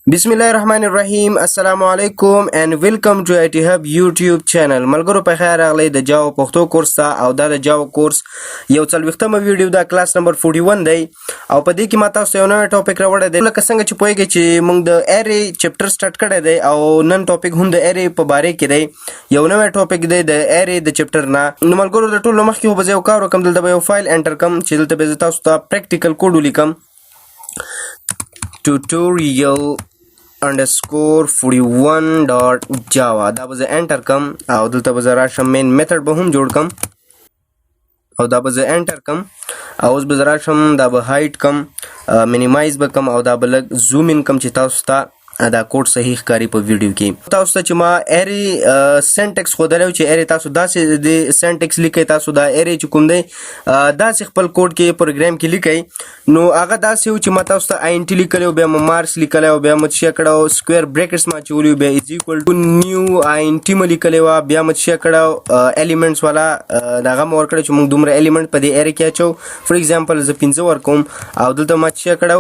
Bismillahirrahmanirrahim. Assalamualaikum and welcome to IT Hub YouTube channel. ملګرو په خیر راغلی د جاوا پښتو کورس ته او دا د جاوا کورس یو څلوېښتمه ویډیو د کلاس نمبر 41 دی او په دې کې ما تاسو یو نوی ټاپک راوړی دی لکه څنګه چې پوهیږئ چې موږ د اري چپټر سٹارټ کړی دی او نن ټاپک هم د اري په باره کې دی یو نوی ټاپک دی د اري د چپټر نه نو ملګرو د ټولو مخکې خو به زه یو کار وکړم دلته به یو فایل انټر کړم چې دلته به زه تاسو ته پریکټیکل کوډ ولیکم tutorial _41.java دا به زه انټر کم او دلته به زه راشم مین میتھډ به هم جوړ کم او دا به زه انټر کم او اوس به زه راشم دا به هایټ کم مینیمایز به کم او دا به لږ زوم ان کم چې تاسو ته دا کوډ صحیح ښکاري په ویډیو کې تاسو ته چې ما اري سینټیکس ښودلی چې اري تاسو داسې د سینټیکس لیکئ تاسو دا اري چې کوم دی داسې خپل کوډ کې پروګرام کې لیکئ نو هغه داسې و چې ما تاسو ته آی ان ټي لیکلی بیا مو مارکس لیکلی او بیا مو څه کړی سکویر بریکټس ما اچولی بیا از ایکول ټو نیو آی ان ټي مو لیکلی وه بیا مو څه کړی ایلیمنټس والا دغه مو ورکړی چې موږ دومره ایلیمنټ په دې اري کې اچو فور ایگزامپل زه 5 ورکوم او دلته ما څه کړی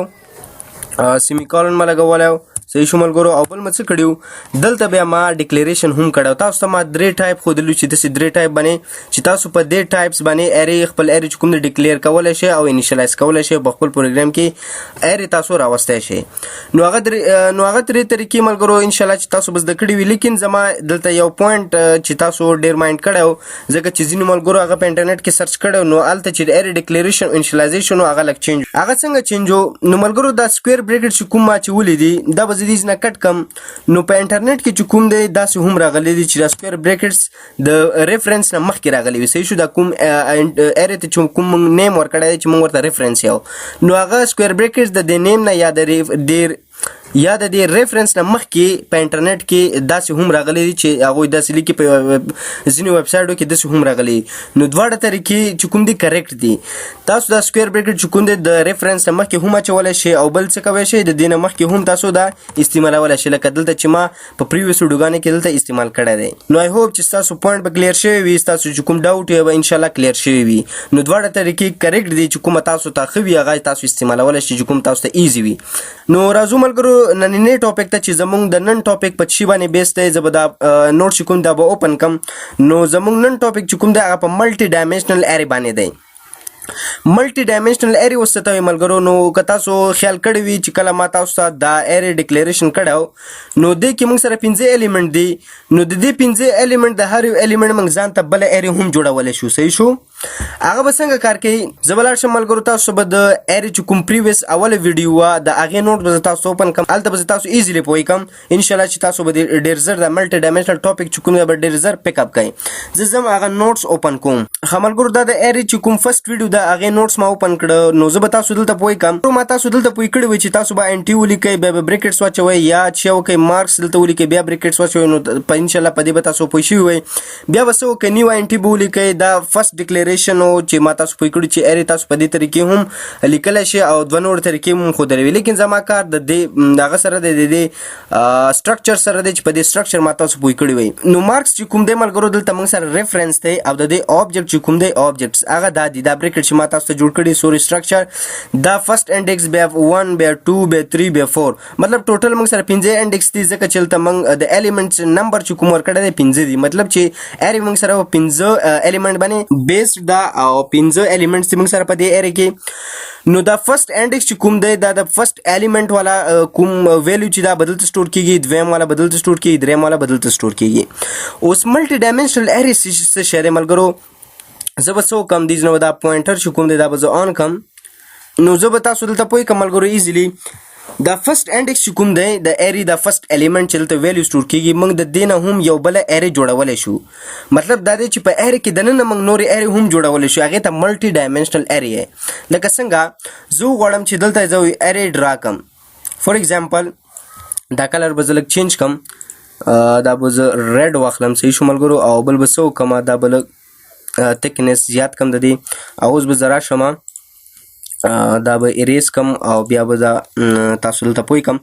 سیمی کالن ما لګولی صحیح شو ملګرو او بل څه کړیو دلته بیا ما ډیکلیریشن هم کړو تاسو ته ما درې ټایپ ښودلي چې داسې درې ټایپ باندې چې تاسو په دې ټایپس باندې اري خپل اري چې کوم دی ډیکلیر کولی شئ او انیشلایز کولی شئ په خپل پروګرام کې اري تاسو راوستی شئ نو هغه درې طریقې ملګرو انشاءالله چې تاسو به زده کړي وي لیکن زما دلته یو پوینټ چې تاسو ډېر مایند کړی و ځکه چې ځینو ملګرو هغه په انټرنیټ کې سرچ کړی نو هلته چې د اري ډیکلیریشن انیشلایزیشن هغه لږ چینج هغه څنګه چینج نو ملګرو دا سکویر بریکټ چې کوم ما اچولی دي دا به زه دې نه کټ کم نو په انټرنیټ کې چې کوم دی داسې هم راغلی دی چې دا سکویر بریکټس د ریفرنس نه مخکې راغلی وي صحیح شو دا کوم اري ته چې کوم موږ نیم ورکړی دی چې موږ ورته ریفرنس یو نو هغه سکویر بریکټس د دې نیم نه یا د دې ریفرنس نه مخکې په انټرنیټ کې داسې هم راغلی دي چې هغوی داسې لیکي په ځینې ویب سایټو کې داسې هم راغلی نو دواړه طریقې چې کوم دي کریکټ دي تاسو دا سکویر بریکټ چې کوم دی د ریفرنس نه مخکې هم اچولی شئ او بل څه کوی شئ د دې نه مخکې هم تاسو دا استعمالولی شئ لکه دلته چې ما په پریویس ویډیوګانو کې دلته استعمال کړی دی نو آی هوپ چې ستاسو پوینټ به کلیر شوی وي ستاسو چې کوم ډاوټ یې به انشاءالله کلیر شوی وي نو دواړه طریقې کریکټ دي چې کومه تاسو ته ښه وي هغه تاسو استعمالولی شئ چې کوم تاسو ته ایزي وي نو راځو ملګرو نننی ټاپک ته چې زموږ د نن ټاپک په شي باندې بیس دی زه به دا نوټ چې کوم دا به اوپن کم نو زموږ نن ټاپک چې کوم دی هغه په ملټي ډایمنشنل اري باندې دی ملټي ډایمنشنل اري اوس څه ته وایي ملګرو نو که تاسو خیال کړی وي چې کله ما تاسو ته دا اري ډیکلیریشن کړی نو دې کې موږ سره 5 ایلیمنټ دي نو د دې 5 ایلیمنټ د هر یو ایلیمنټ موږ ځان ته بله اري هم جوړولی شو صحیح شو هغه به څنګه کار کوي زه به لاړ شم ملګرو تاسو به د اري چې کوم پریویس اوله ویډیو وه د هغې نوټ به زه تاسو اوپن کړم هلته به زه تاسو ایزیلی پوهی کړم انشاءالله چې تاسو به ډېر زر د ملټي ډایمنشنل ټاپک چې کوم دی به ډېر زر پیک اپ کوئ زه ځم هغه نوټس اوپن کوم ښه ملګرو دا د اري چې کوم فرست ویډیو د هغې نوټس ما اوپن کړه نو زه به تاسو دلته پوهی کړم ما تاسو دلته پوهی کړی وي چې تاسو به انټي ولیکئ بیا به بریکټس واچوئ یا چې وکئ مارکس دلته ولیکئ بیا بریکټس واچوئ نو په انشاءالله په دې به تاسو پوه شوي وئ بیا به څه وکئ نیو انټي به ولیکئ دا فرست ډیکلیریشن و چې ما تاسو پوه کړي چې اري تاسو په دې طریقې هم لیکلی شئ او دوه نور طریقې هم ښودلی وي لیکن زما کار د دې هغه سره دی د دې سټرکچر سره دی چې په دې سټرکچر ما تاسو پوه کړي وئ نو مارکس چې کوم دی ملګرو دلته موږ سره ریفرنس دی او د دې آبجکټ چې کوم دی آبجکټس هغه دا دي دا بریکټ چې ما تاسو ته جوړ کړي سوري سټرکچر دا فرست انډیکس بیا 1 بیا 2 بیا 3 بیا 4 مطلب ټوټل موږ سره 5 انډیکس دي ځکه چې هلته موږ د ایلیمنټس نمبر چې کوم ورکړی دی 5 دي مطلب چې اري موږ سره 5 ایلیمنټ باندې بیسډ ده او 5 ایلیمنټس موږ سره په دې اري کې نو دا فرست انډیکس چې کوم دی دا د فرست ایلیمنټ والا کوم ویلیو چې دا بدلته سټور کیږي دویم والا بدلته سټور کیږي دریم والا بدلته سټور کیږي اوس ملټي ډایمنشنل اري څه شی دی ملګرو زه به څه وکړم دې نه دا پوینټر چې کوم دی دا به زه آن کړم نو زه به تاسو دلته پوه کړم ملګرو ایزیلی دا فرست انډیکس چې کوم دی د اري دا فرست ایلیمنټ چې دلته ویلیو سټور کیږي موږ د دې نه هم یو بله اري جوړولی شو مطلب دا دی چې په اري کې دننه موږ نورې اري هم جوړولی شو هغې ته ملټي ډایمنشنل اري یې لکه څنګه زه وغواړم چې دلته زه اري ډرا کړم فور ایگزامپل دا کلر به زه لږ چینج کړم دا به زه ریډ واخلم صحیح شو ملګرو او بل به څه وکړم دا به لږ تکنس زیات کړم د دې او اوس به زه راشم دا به اریز کم او بیا به دا تاسو دلته پوه کم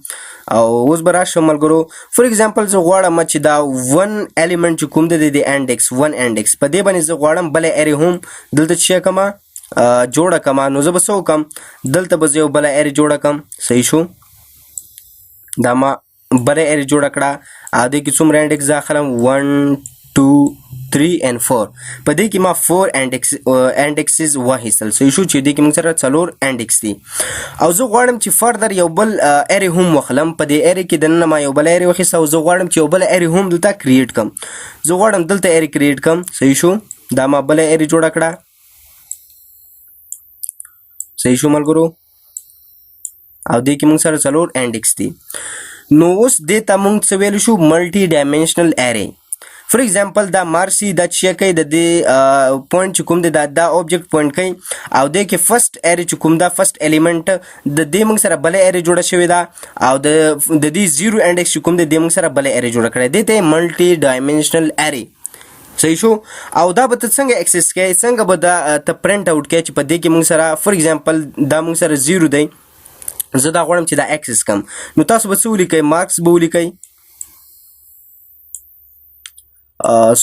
او اوس به راشم ملګرو فور ایگزامپل زه غواړم چې دا 1 ایلیمنټ چې کوم دی د انډیکس 1 انډیکس په دې باندې زه غواړم بله اري هم دلته چې کما جوړه کما نو زه به څه وکړم دلته به زه یو بله اري جوړه کړم صحیح شو دا ما بله ارې جوړه کړه او دې کې څومره انډکس داخلم 1 2 3 and 4 په دې کې ما 4 انډکسز واخیستل صحیح شو چې دې کې موږ سره 4 انډکس دي او زه غواړم چې فردر یو بل ارې هم واخلم په دې ارې کې دننه ما یو بل ارې واخیسته او زه غواړم چې یو بل ارې هم دلته کریټ کړم زه غواړم دلته ارې کریټ کړم صحیح شو دا ما بل ارې جوړه کړه صحیح شو ملګرو او دې کې موږ سره 4 انډکس دي نو اوس دې ته موږ څه ویلی شو ملټي ډایمنشنل ارې فور ایگزامپل دا مارسي دا چې کوي د دې پوینټ چې کوم دی دا اوبجیکټ پوینټ کوي او دې کې فرست ارې چې کوم دا فرست الیمنٹ د دې موږ سره بل ارې جوړه شوې ده او د دې 0 انډکس چې کوم دی د موږ سره بل ارې جوړه کړې دې ته ملټي ډایمنشنل ارې صحیح شو او دا به ته څنګه اکسس کوي څنګه به دا ته پرنټ اوټ کوي چې په دې کې موږ سره فور ایگزامپل دا موږ سره 0 دی زه دا غواړم چې دا اکسس کم نو تاسو به څه ولیکئ مارکس به ولیکئ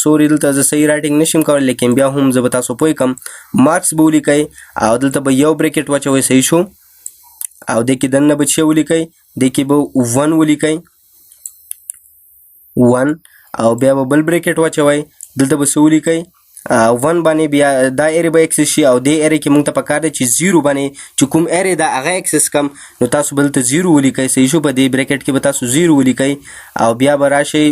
سوري دلته زه صحیح رایټینګ نشم کولی لیکن بیا هم زه به تاسو پوه کړم مارکس به ولیکئ او دلته به یو بریکټ واچوئ صحیح شو او دې کې دننه به څه ولیکئ دې کې به 1 ولیکئ 1 او بیا به بل بریکټ واچوئ دلته به څه ولیکئ 1 باندې بیا دا ارې به اکسس شي او دې ارې کې موږ ته پکار دی چې 0 باندې چې کوم ارې دا هغه اکسس کم نو تاسو به دلته 0 ولیکئ صحیح شو په دې بریکټ کې به تاسو 0 ولیکئ او بیا به راشئ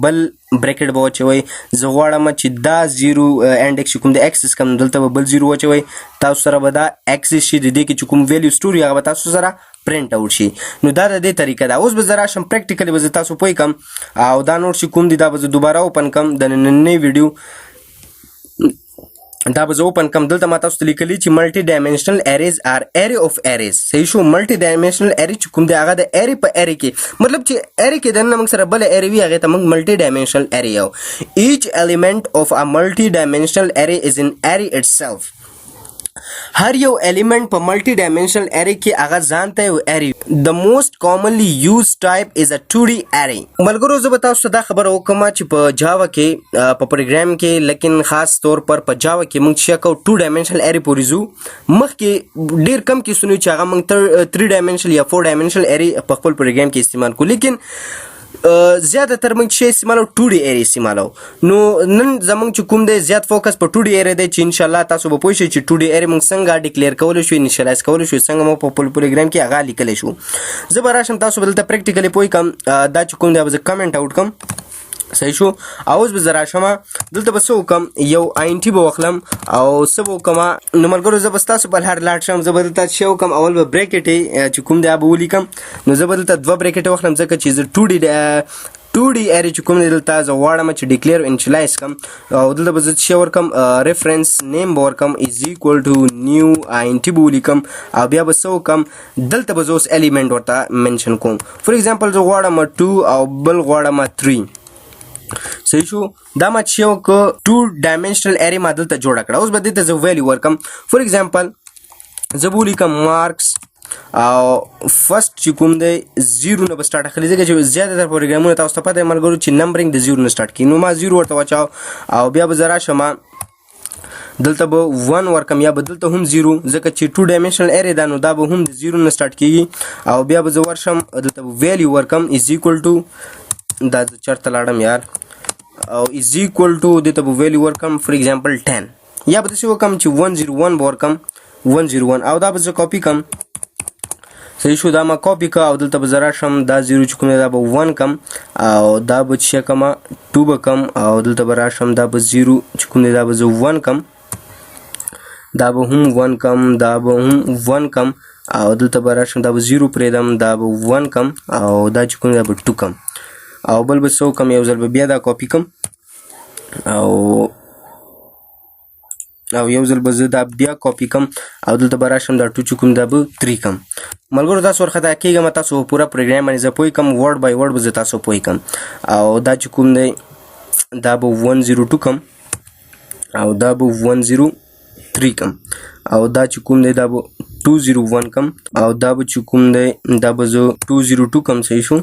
بل بریکټ به واچوئ زه غواړم چې دا 0 انډکس چې کوم د اکسس کم دلته به بل 0 واچوئ تاسو سره به دا اکسس شي د دې کې چې کوم ویلیو سټور هغه به تاسو سره پرنټ اوټ شي نو دا د دې طریقه ده اوس به زه راشم پریکټیکلی به زه تاسو پوه کړم او دا نوټ چې کوم دي دا به زه دوباره اوپن کړم د نننۍ ویډیو دا به زه اوپن کړم دلته ما تاسو ته لیکلي چې ملټي ډایمنشنل اریز آر ارې اف اریز صحیح شو ملټي ډایمنشنل ارې چې کوم دی هغه د ارې په ارې کې مطلب چې ارې کې دننه موږ سره بله ارې وي هغې ته موږ ملټي ډایمنشنل ارې یو ایچ element of a multi-dimensional array is an array itself هر یو element په ملټي ډایمنشنل ارې کې هغه ځان ته یو ارې the most commonly used type is a 2D array ملګرو زه به تاسو ته دا خبره وکړم چې په جاوا کې په پروګرام کې لیکن خاص طور پر په جاوا کې موږ چې کوو 2 ډایمنشنل ارې پورې ځو مخکې ډېر کم کیسونه چې هغه موږ 3 ډایمنشنل یا 4 ډایمنشنل ارې په خپل پروګرام کې استعمال کوو لیکن زیاده تر موږ شی استعمالو 2D ارې استعمالو نو نن زموږ چې کوم دی زیات فوکس په 2D ارې دی چې ان شاء الله تاسو به پوه شئ چې 2D ارې موږ څنګه ډیکلیئر کولی شو انیشیلایز کولی شو څنګه مو په خپل پروګرام کې هغه لیکلی شو زه به راشم تاسو به دلته پریکټیکلی پوه کړم دا چې کوم دی به زه کمنټ اوټ کړم صحیح شو اوس به زه راشم دلته به څه وکړم یو INT به واخلم او څه به وکړم نو ملګرو زه به ستاسو په لار لاړ شم زه به دلته څه وکړم اول به بریکټ چې کوم دی به ولیکم نو زه به دلته 2 بریکټ واخلم ځکه چې زه 2D ارې چې کوم دی دلته زه غواړم چې ډیکلیئر انیشیلایز کړم او دلته به زه څه ورکړم ریفرنس نیم به ورکړم از ایکوال ټو نیو INT به ولیکم او بیا به څه وکړم دلته به زه اوس الیمنټ ورته منشن کوم فور ایگزامپل زه غواړم 2 او بل غواړم 3 صحیح شو دا ما چې یو 2 ډایمنشنل ارې ما دلته جوړه کړه اوس به دې ته زه ویلیو ورکم فور ایگزامپل زه به ولیکم مارکس او فرست چې کوم دی 0 نه به سټارټ اخلي ځکه چې زیاتره پروګرامونه تاسو ته پته دی ملګرو چې نمبرینګ د 0 نه سټارټ کړي نو ما 0 ورته واچاو او بیا به زه راشم دلته به 1 ورکم یا به دلته هم 0 ځکه چې 2 ډایمنشنل ارې ده نو دا به هم د 0 نه سټارټ کېږي او بیا به زه ورشم دلته به ویلیو ورکم از ایکوال ټو دا چرته لاړم یار او از ایکوال ټو دې ته به ویلیو ورکم فور ایگزامپل 10 یا به داسې وکړم چې 101 به ورکم 101 او دا به زه کاپي کړم صحیح شو دا ما کاپي کړه او دلته به زه راشم دا 0 چې کوم دی دا به 1 کم او دا به چې کم 2 به کم او دلته به راشم دا به 0 چې کوم دی دا به زه 1 کم دا به هم 1 کم دا به هم 1 کم او دلته به راشم دا به 0 پرېږدم دا به 1 کم او دا چې کوم دی دا به 2 کم او بل به څه وکړم یو ځل به بیا دا کاپي کړم او یو ځل به زه دا بیا کاپي کړم او دلته به راشم دا 2 چې کوم دا به 3 کړم ملګرو تاسو ورخطا کېږم تاسو پوره پروګرام باندې زه پوه کړم ورډ بای ورډ به زه تاسو پوه کړم او دا چې کوم دی دا به 102 کړم او دا به 103 کړم او دا چې کوم دی دا به 201 کړم او دا به چې کوم دی دا به زه 202 کړم صحیح شو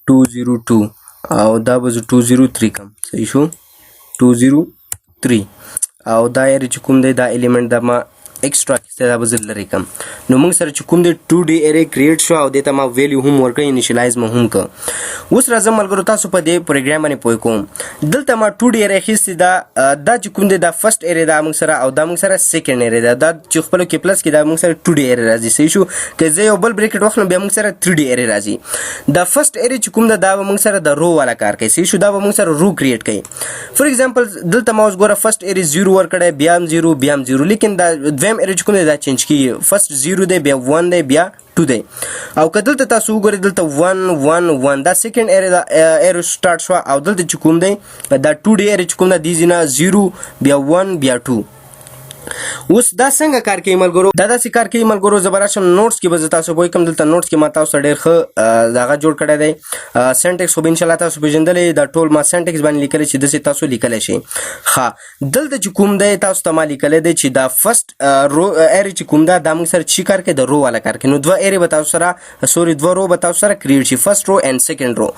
202 او دا به زه 203 کړم صحیح شو 203 او دا یې چې کوم دی دا الیمنټ دا ما ایکسټرا میټرکس ته دا به زه لرې کم. نو موږ سره چې کوم دی 2D ارې کریټ شو او دې ته ما ویلیو هم ورکړی انیشلایز مو هم کړ. اوس راځم ملګرو تاسو په دې پروګرام باندې پوه کوم. دلته ما 2D ارې اخیستې دا چې کوم دی دا فرست ارې دا موږ سره او دا موږ سره سیکنډ ارې ده. دا چې خپلو کې پلس کې دا موږ سره 2D ارې راځي. صحیح شو. که زه یو بل بریکټ واخلم بیا موږ سره 3D ارې راځي. دا فرست ارې چې کوم ده دا به موږ سره د رو والا کار کوي. صحیح شو. دا به موږ سره رو کریټ کوي. فور ایگزامپل دلته ما اوس ګوره فرست ارې 0 ورکړی بیا هم 0 بیا هم 0 لیکن دا دویم ارې چې کوم دی دا چینج کیږي. فرست 0 دی بیا 1 دی بیا 2 دی. او که دلته تاسو وګورئ دلته 1 1 1 دا سیکنډ ارې سٹارټ شو او دلته چې کوم دی دا 2D ارې چې کوم ده دې ځینه 0 بیا 1 بیا 2. اوس دا څنګه کار کوي ملګرو؟ دا داسې کار کوي ملګرو. زه به راشم نوټس کې به زه تاسو پوه کوم. دلته نوټس کې ما تاسو ډېر ښه هغه جوړ کړی دی. سینټکس خو به انشاءالله تاسو پېژندلی. دا ټول ما سینټکس باندې لیکلی چې داسې تاسو لیکلی شئ. ښه دلته چې کوم دی تاسو ته ما لیکلی دی چې دا فرست رو ارې چې کوم ده دا موږ سره چې کار کوي د رو والا کار کوي. نو دوه ارې به تاسو سره دوه رو به تاسو سره کریټ شي. فرست رو اینډ سیکنډ رو.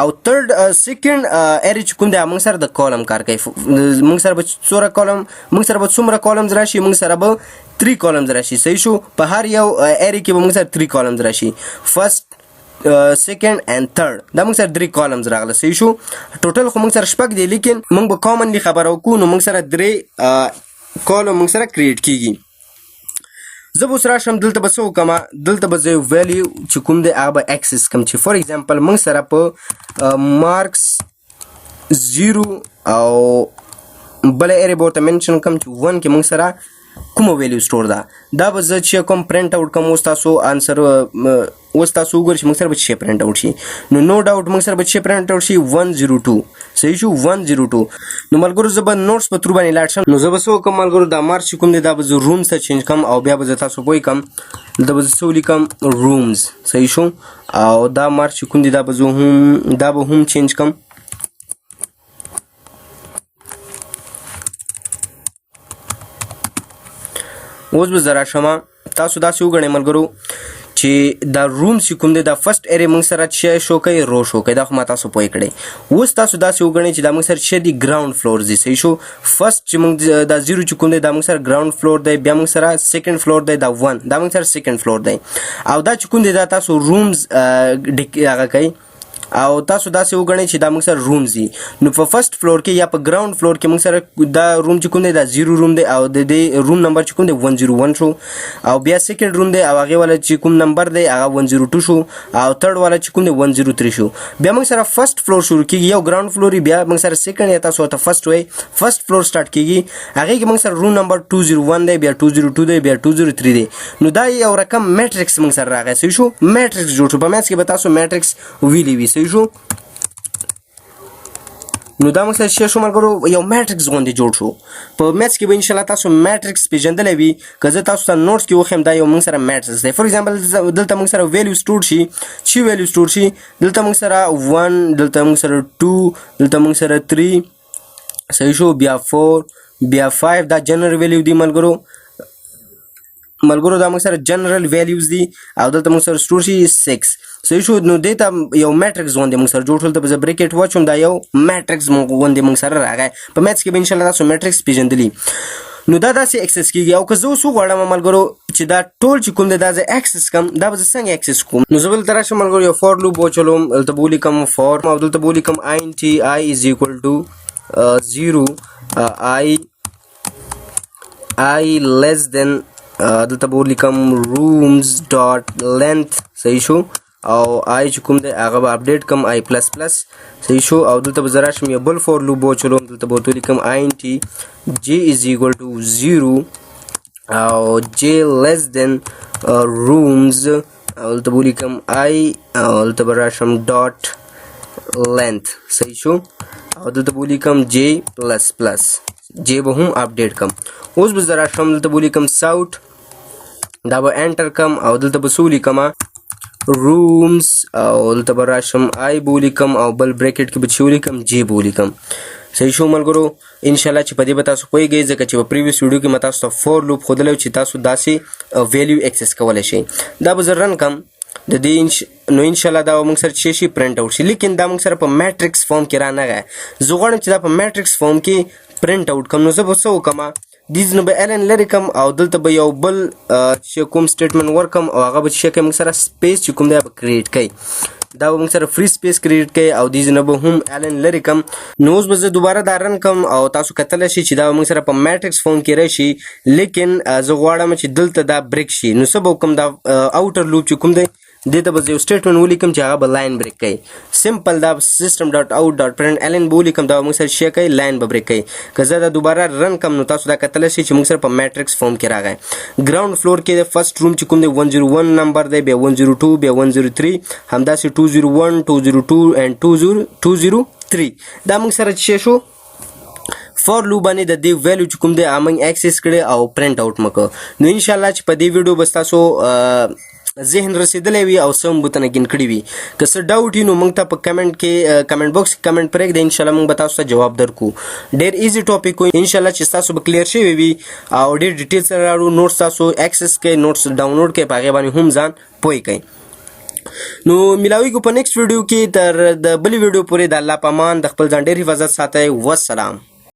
او تھرډ سیکنډ ارې چې کوم دی موږ سره د کالم کار کوي. موږ سره به څومره کالم موږ سره به څومره کالمز راشي؟ موږ سره به 3 کالمز راشي. صحیح شو. په هر یو ارې کې به موږ سره 3 کالمز راشي. فرست سیکنډ اینڈ تھرډ دا موږ سره 3 کالمز راغله. صحیح شو. ټوټل خو موږ سره شپږ دی لیکن موږ به کامنلی خبره وکړو. نو موږ سره 3 کالم موږ سره کریټ کیږي. زه به اوس راشم دلته به څه وکړم. دلته به زه ویلیو چې کوم دی هغه به اکسس کړم چې فور ایگزامپل موږ سره په مارکس 0 او بله ارې به ورته منشن کړم چې 1 کې موږ سره کومه ویلیو سټور ده. دا به زه چې کوم پرنټ آوټ کوم. اوس تاسو آنسر اوس تاسو وګورئ چې موږ سره به څه پرنټ آوټ شي. نو نو ډاوټ موږ سره به څه پرنټ آوټ شي 102. صحیح شو 102. نو ملګرو زه به نوټس په ترو باندې لاړ شم. نو زه به څه وکړم ملګرو دا مارکس چې کوم دی دا به زه رومز ته چینج کړم او بیا به زه تاسو پوه کړم. دلته به زه څه ولیکم رومز. صحیح شو. او دا مارکس چې کوم دی دا به هم چینج کړم. اوس به زه راشم تاسو داسې وګڼئ ملګرو چې دا روم چې کوم دی دا فرست ارې موږ سره څه شو کوي رو شو کوي. دا خو ما تاسو پوه کړئ. اوس تاسو داسې وګڼئ چې دا موږ سره څه دي ګراوند فلور دي. صحیح شو. فرست چې موږ دا 0 چې کوم دی دا موږ سره ګراوند فلور دی. بیا موږ سره سیکنډ فلور دی دا 1 دا موږ سره سیکنډ فلور دی. او دا چې کوم دی دا تاسو رومز هغه کوي. او تاسو داسې وګڼئ چې دا موږ سره رومز دي. نو په فرست فلور کې یا په ګراوند فلور کې موږ سره دا روم چې کوم دی دا 0 روم دی او د دې روم نمبر چې کوم دی 101 شو. او بیا سیکنډ روم دی او هغې والا چې کوم نمبر دی هغه 102 شو. او تھرډ والا چې کوم دی 103 شو. بیا موږ سره فرست فلور شروع کېږي. یو ګراوند فلور بیا موږ سره سیکنډ یا تاسو ورته فرست وایي. فرست فلور سټارټ کېږي. هغې کې موږ سره روم نمبر 201 دی بیا 202 دی بیا 203 دی. نو دا یو رقم میټرکس موږ سره راغی. صحیح شو. میټرکس جوړ شو. په میتس کې به تاسو میټرکس ویلی وي. صحیح شو. نو دا موږ سره څه شو ملګرو یو میټرکس غوندې جوړ شو. په میتس کې به انشاءالله تاسو میټرکس پېژندلی وي. که زه تاسو ته نوټس کې وښیم دا یو موږ سره میټرکس دی. فور ایگزامپل دلته موږ سره ویلیو سټور شي. چې ویلیو سټور شي دلته موږ سره 1 دلته موږ سره 2 دلته موږ سره 3 صحیح شو بیا 4 بیا 5 دا جنرال ویلیو دی ملګرو. دا موږ سره جنرال ویلیوز دي. او دلته موږ سره سټور شي 6. صحیح شو. نو دې ته یو میټرکس غوندې موږ سره جوړ شول. ته به زه بریکټ واچوم دا یو میټرکس غوندې موږ سره راغی. په میتس کې به انشاءالله تاسو میټرکس پېژندلي. نو دا داسې اکسس کېږي. او که زه اوس وغواړم ملګرو چې دا ټول چې کوم دی دا زه اکسس کړم دا به زه څنګه اکسس کوم؟ نو زه به دلته راشم ملګرو یو فور لوپ وچلوم. دلته به ولیکم فور او دلته به ولیکم int I is equal to 0 I less than دلته به ولیکم rooms dot length. صحیح شو. او I چې کوم دی هغه به اپډیټ کم I پلس پلس. صحیح شو. او دلته به زه راشم یو بل فور لوپ وچلوم. دلته به ورته ولیکم int j is equal to 0 او j less than rooms او دلته به ولیکم I او دلته به راشم dot length. صحیح شو. او دلته به ولیکم j پلس پلس. j به هم اپډیټ کم. اوس به زه راشم دلته به ولیکم ساوټ دا به انټر کم او دلته به څه ولیکم rooms او دلته به راشم I به ولیکم او بل بریکټ کې به چې ولیکم j به ولیکم. صحیح شو ملګرو. انشاءالله چې په دې به تاسو پوهېږئ ځکه چې په پریویس ویډیو کې ما تاسو ته فور لوپ ښودلی چې تاسو داسې ویلیو اکسس کولی شئ. دا به زه رن کم د دې نو انشاءالله دا به موږ سره څه شي پرنټ آوټ شي. لیکن دا موږ سره په میټرکس فارم کې رانغی. زه غواړم چې دا په میټرکس فارم کې پرنټ آوټ کړم. نو زه به څه وکړم دیز نه به الن لري کوم او دلته به یو بل چې کوم سټیټمنټ ورکم او هغه به چې کوم سره سپیس چې کوم دی به کریټ کوي دا به موږ سره فری سپیس کریټ کوي او دیز نه به هم الن لري کوم نو اوس به زه دوباره دا رن کوم او تاسو کتلی شئ چې دا موږ سره په میټرکس فارم کې راشي لیکن زه غواړم چې دلته دا بریک شي نو څه به وکړم دا اوټر لوپ چې کوم دی دې ته به زه یو سټیټمنټ ولیکم چې هغه به لاین بریک کوي سمپل دا سیسټم ډاټ اوټ ډاټ پرنټ الن به ولیکم دا موږ سره شی کوي لاین به بریک کوي که زه دا دوباره رن کم نو تاسو دا کتلی شئ چې موږ سره په میټرکس فارم کې راغی ګراوند فلور کې د فرست روم چې کوم دی 101 نمبر دی بیا 102 بیا 103 همداسې 201 202 and 203 دا موږ سره چې شو فور لوپ باندې د دې ویلیو چې کوم دی موږ اکسس کړی او پرنټ اوټ مکو نو ان شاء الله چې په دې ویډیو بس تاسو ذهن رسیدلی وي او سم بوتنه ګین کړی وي که څه ډاوټ وي نو موږ ته په کمنټ کې کمنټ باکس کې کمنټ پرېږدئ ان شاء الله موږ به تاسو ته جواب درکو ډېر ایزي ټاپک و ان شاء الله چې تاسو به کلیر شوي وي او ډېر ډیټیل سره راړو نوټس تاسو اکسس کړئ نوټس ډاونلوډ کړئ په هغې باندې هم ځان پوه کړئ نو ملاویږو په نیکسټ ویډیو کې تر د بلې ویډیو پورې د الله په امان د خپل ځان ډېر حفاظت ساتئ والسلام